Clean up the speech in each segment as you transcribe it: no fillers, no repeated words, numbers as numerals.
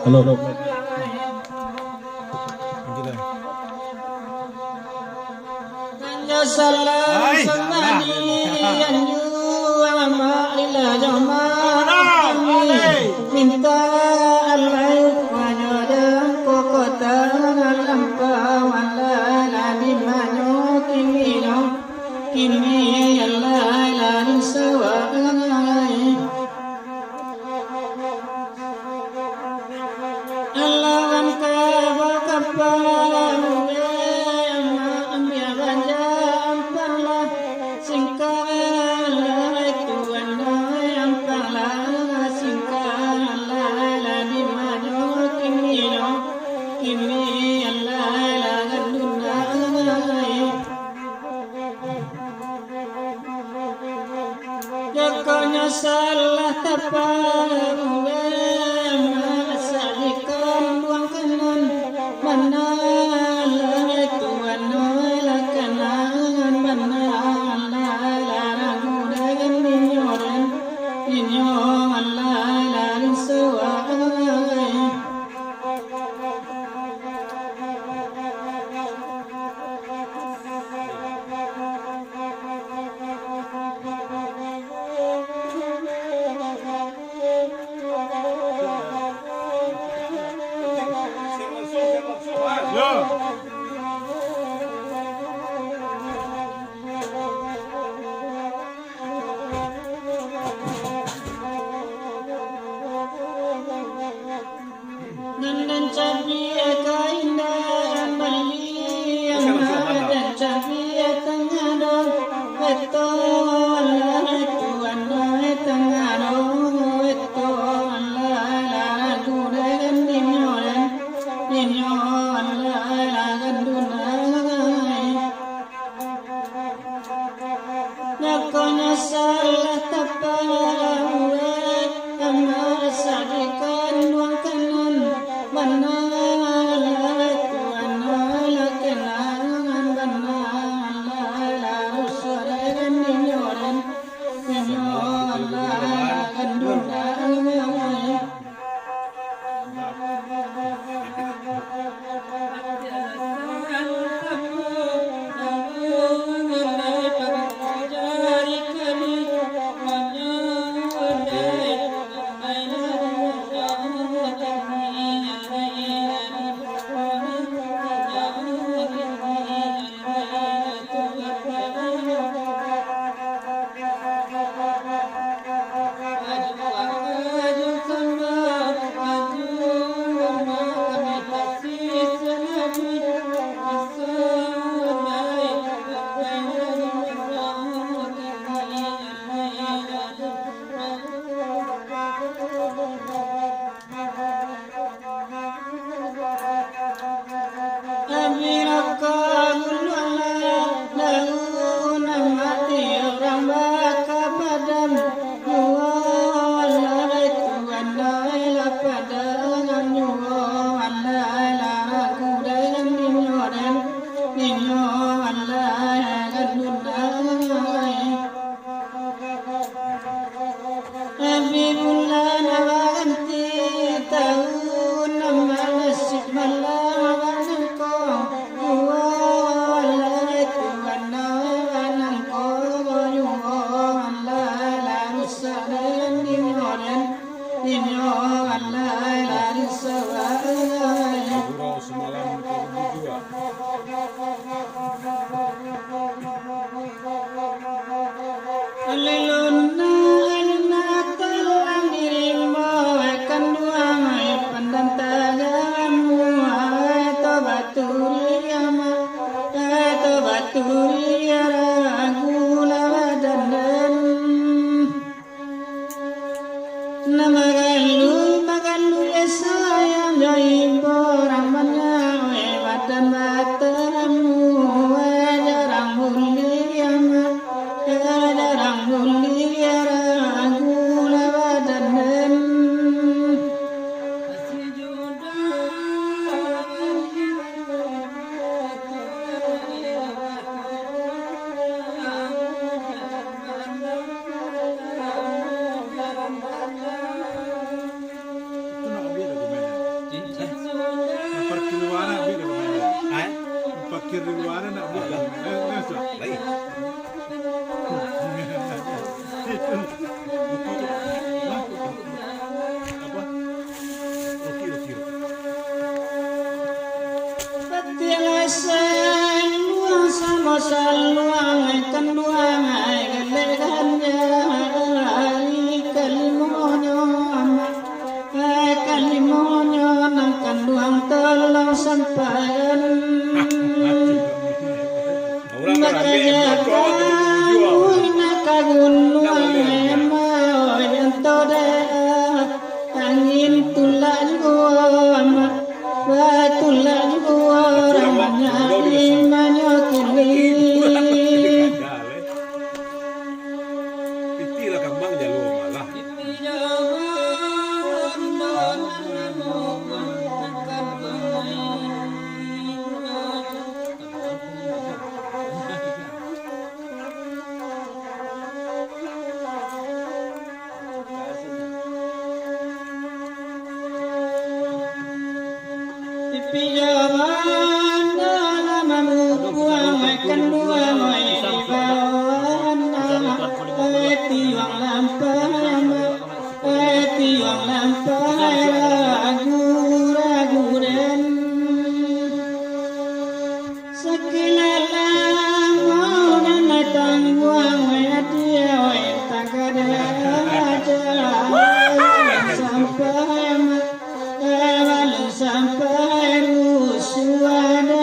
Halo. Minta Allah wajah kokota lampa wala lani manyo kimi Allah lani sawa Allah angka bakapa ambiya ganja ampala singkal tuan ampala singkal lani manyo kimi Allah lani dunai Jakonya salah tapawe masalikan buang kanan mana tuan la kanan mana la ragu dengan ninyo Allah la risawa dan cabi kaina mali dan cabi tangado betul tuan tangado betul la duren ninyo la gandunai Nakonya salah tapawe amar sadikan buang kanan mana tuan la kenangan mana la rusuh ninyo la gandunai Magalu ya sayang joim boramanya dan batemu jarang mulia kedua ngai galegannya kalimonyo kalimonyo nang kanduang tolong sampaian makanya kamu nakagunung emau yang tode angin tulang gua tulang gua ramanya imanyo kini Titira kambang jalo malah. sampai rusuhannya.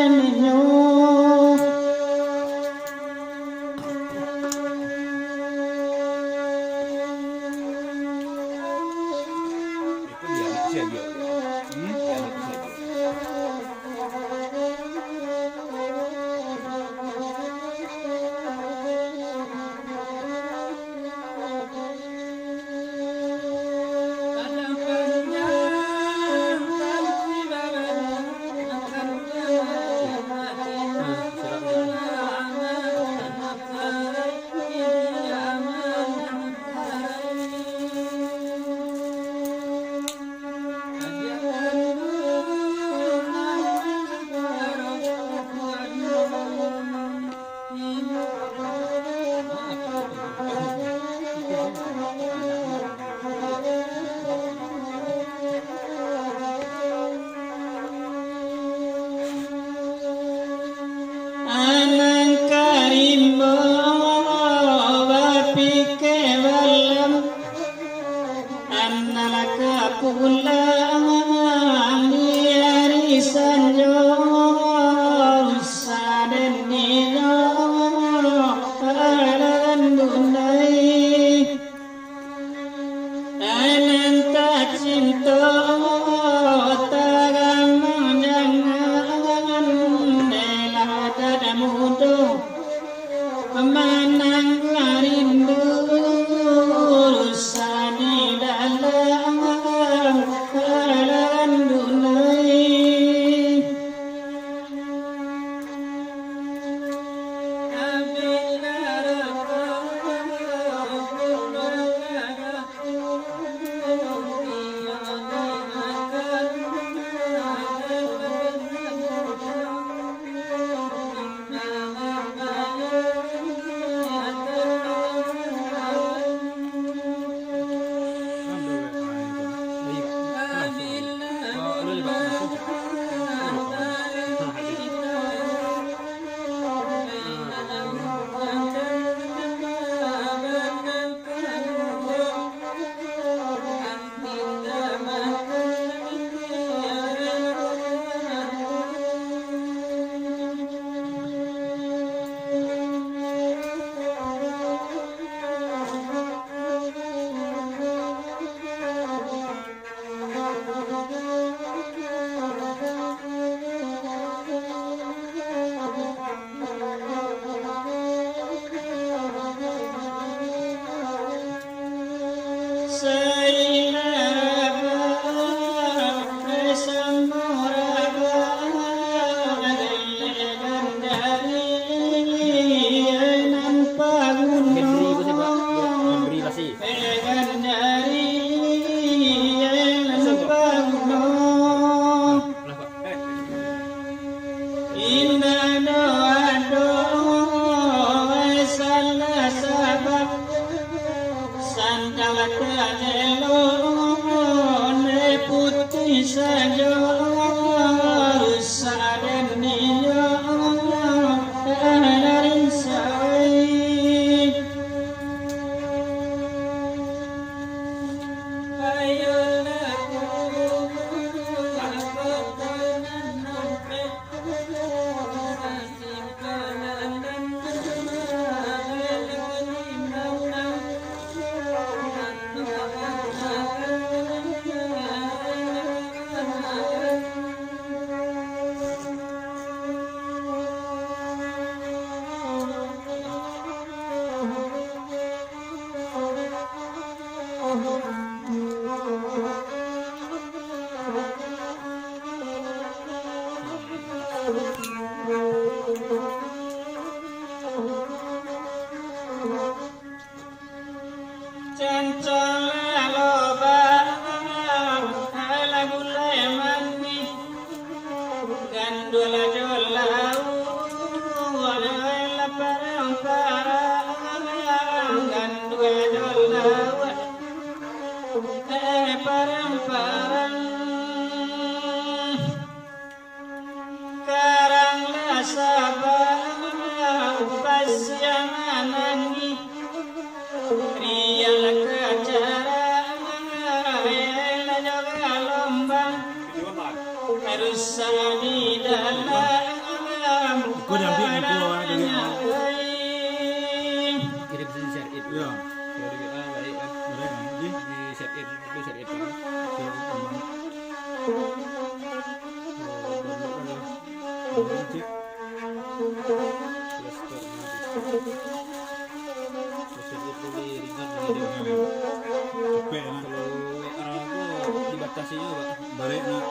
dibatasi juga balik nak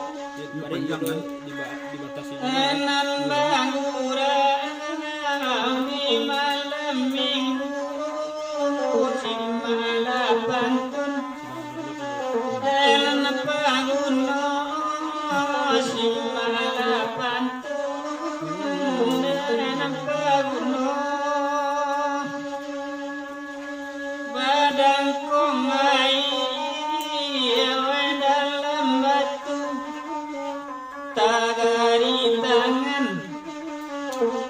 panjang kan dibatasi juga. Enan bangurang di malam minggu simala pantun enan banguno simala pantun enan banguno badan komai dalam batu tagari tangan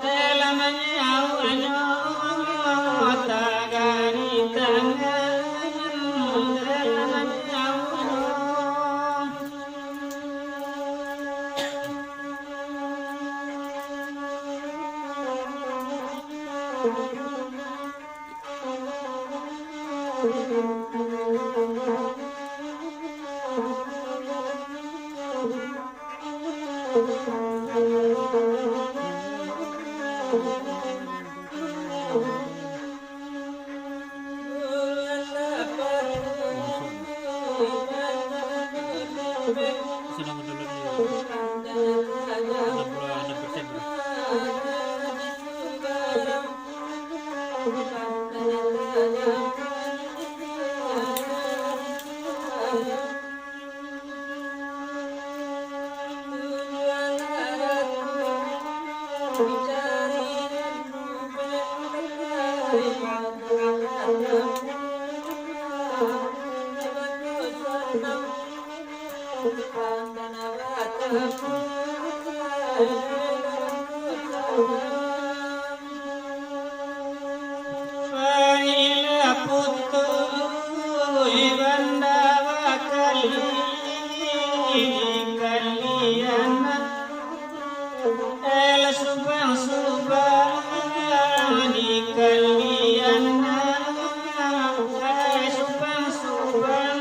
dalam nyawanya tagari tangan dalam nyawanya Sedang menurut 66%. Fa'ila putu ibanda wakali kaliana el subang subang di kaliana subang subang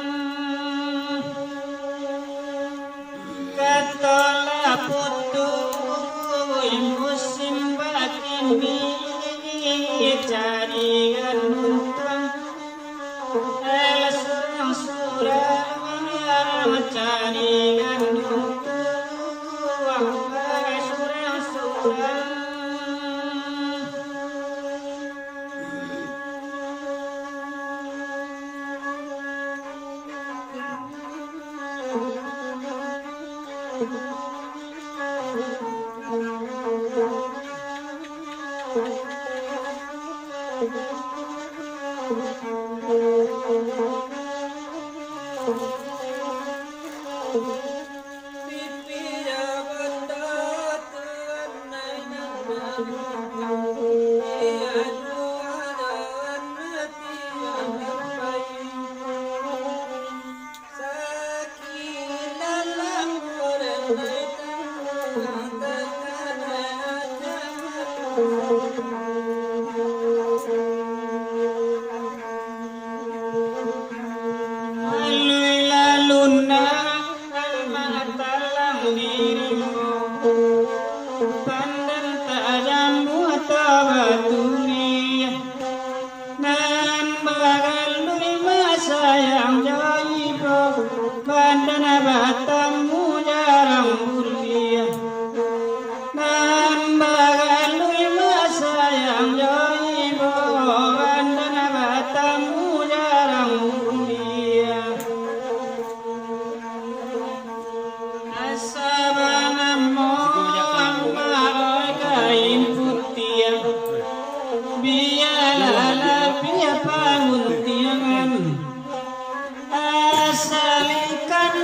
katola putu musim bakini cari gantung el surang surang cari gantung surang surang Laluna almatalam dirimu pandan tajam mutabaturi nan bagalui masa yang jaibo pandan batamu jarang mulia nan bagalui masa yang jaibo pandan batamu jarang mulia sabana mohon kain putih biarlah pia panguntiangan asalikan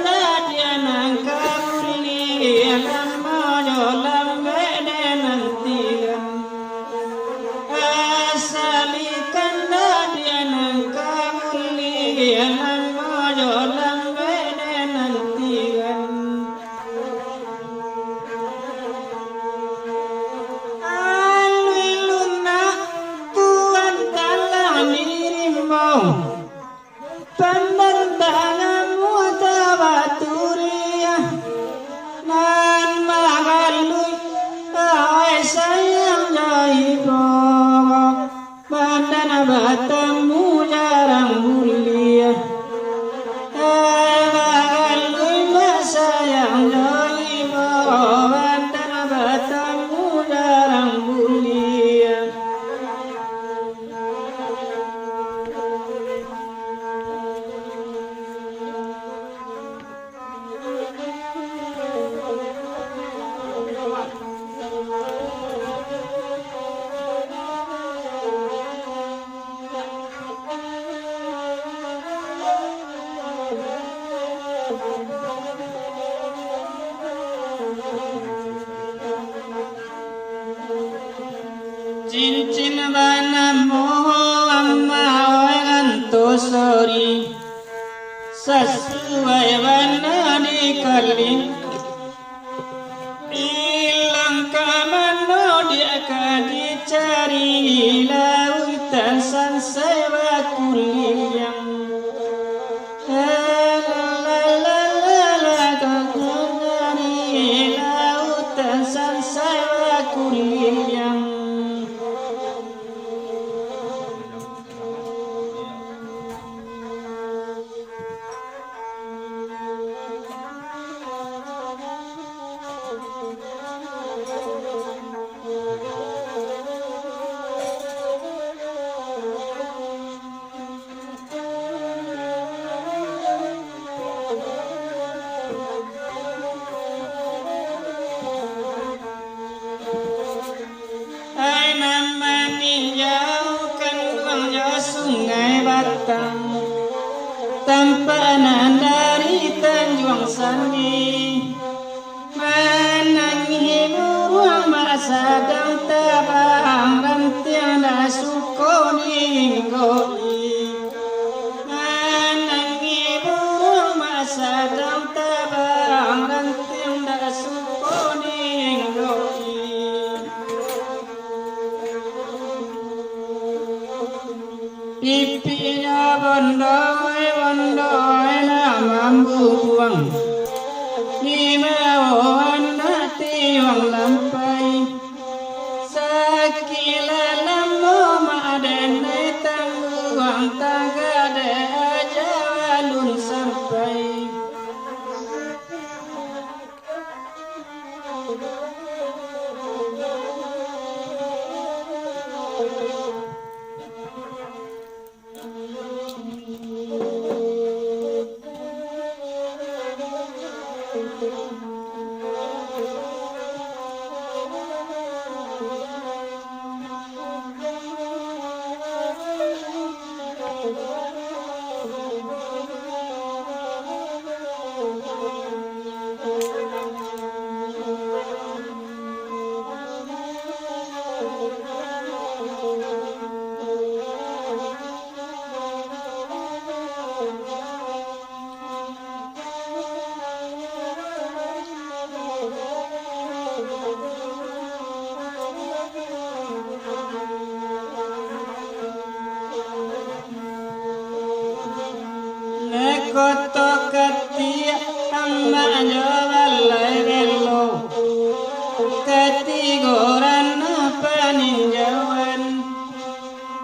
dia nangka muli lama jolam nantikan asalikan dia nangka muli lama jolam nantikan Pendanganmu tabaturiya nan magalui ay sayang jaibo dan bertemu jarang mulia. Sayang joli bawan dan bertemu jarang mulia. Cincin banamu amma antosori sesuai bana dikali hilang kamano dia dicari lautan sansai bakuliang lautan sansai bakuliang. Sungai Batang tampanan dari Tanjung Sandi menangi burung masa dan tabang dan tiada sukoni ngoi menangi burung masa dan tabang dan tiada sukoni ngoi. Pipinya bondoy na mambuang di mawan hati wang lampai sakilalam mo maadenay tangguang tagade aja walun sampai. Koto ketia amma jawalai gelo ketigoran paninjauan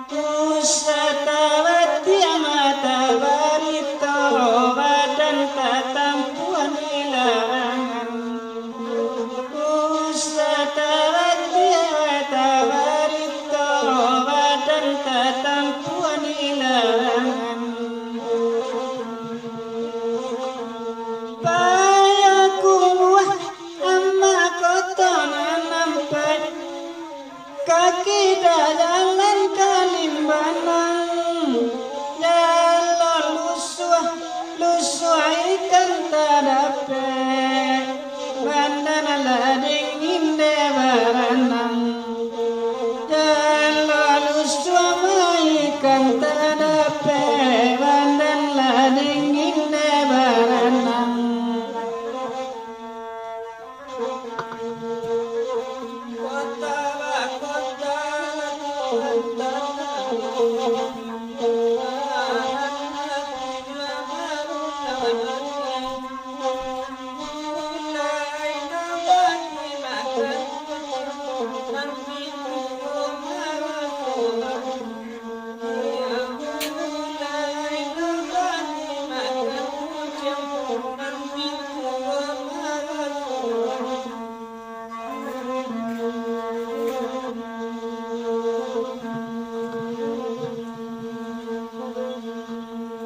pusatawati mata barito badan tatampuan ilangan pusatawati mata barito badan tatampuan ilangan. Kaki jalan kalimbanang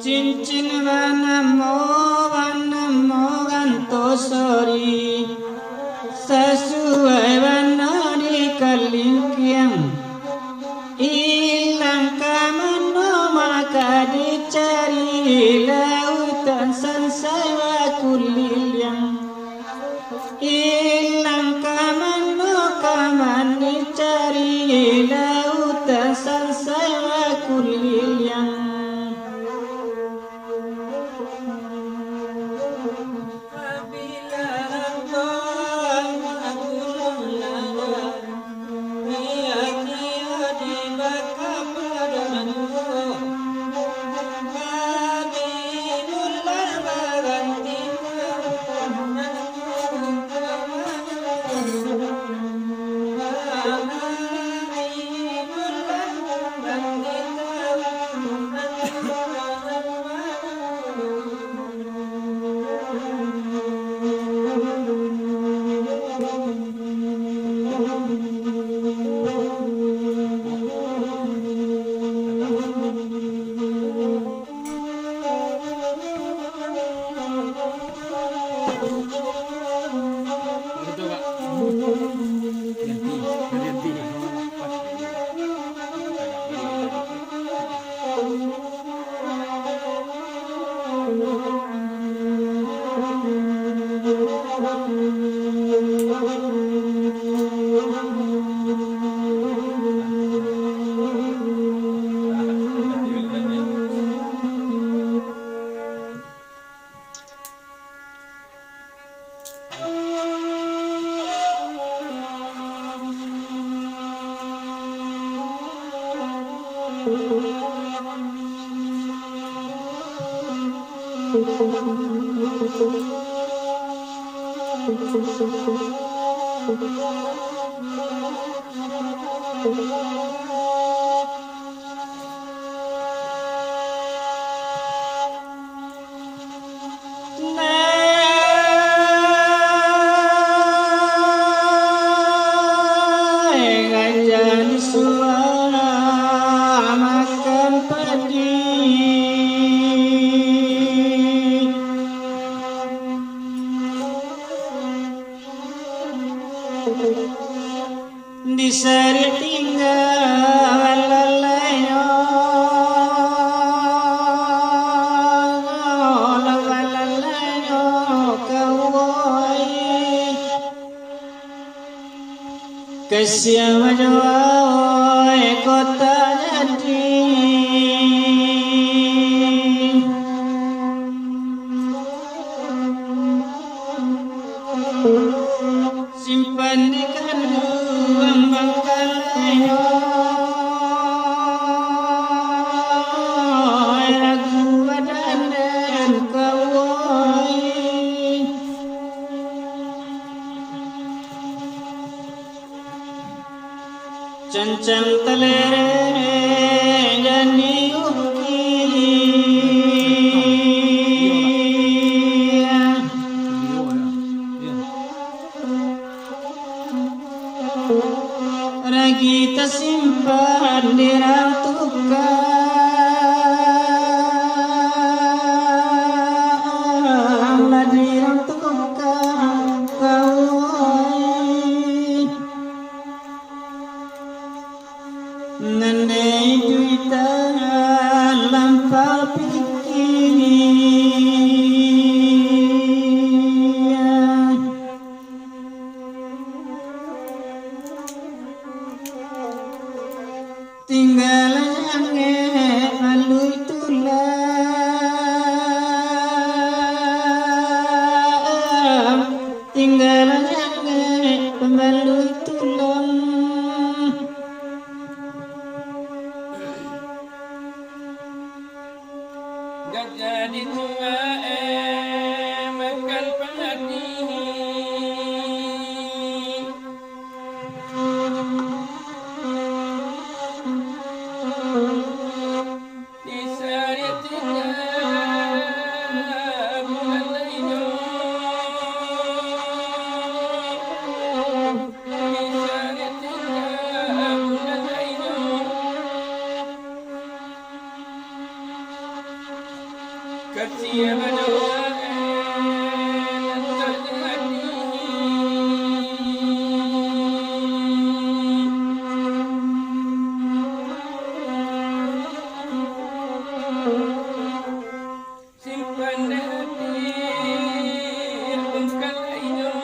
cincin wanamo gantosori sesuai warna di kalingkiang ilang kamano maka dicari lautan sansawa kuliliang ilang kamano kaman dicari lautan sansawa kuliliang Disari tinggal lalayo lalayo kawai kasih majawai kota jadi simpan di kandung bangkalayo lagu badan dan kawai cancang telere jani ukili kita simpan di rantukan di rantukan kawai nandai duitan lampau pikir tinggal angin melalui tulang tinggal angin melalui tulang gajah di tua makan padi kecil berdoa terjadi. Simpan di hati, bengkal hidup.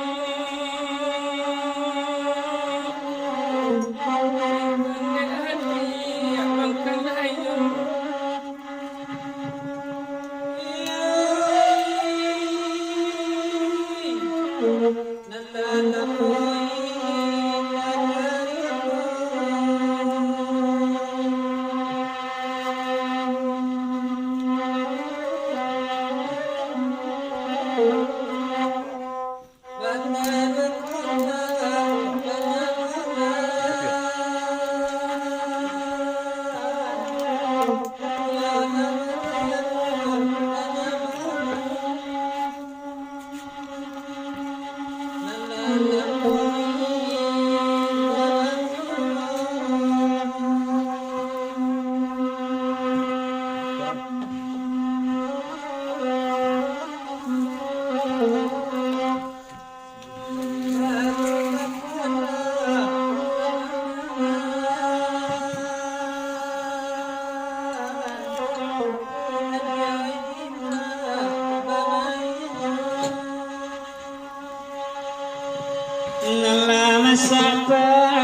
Nama siapa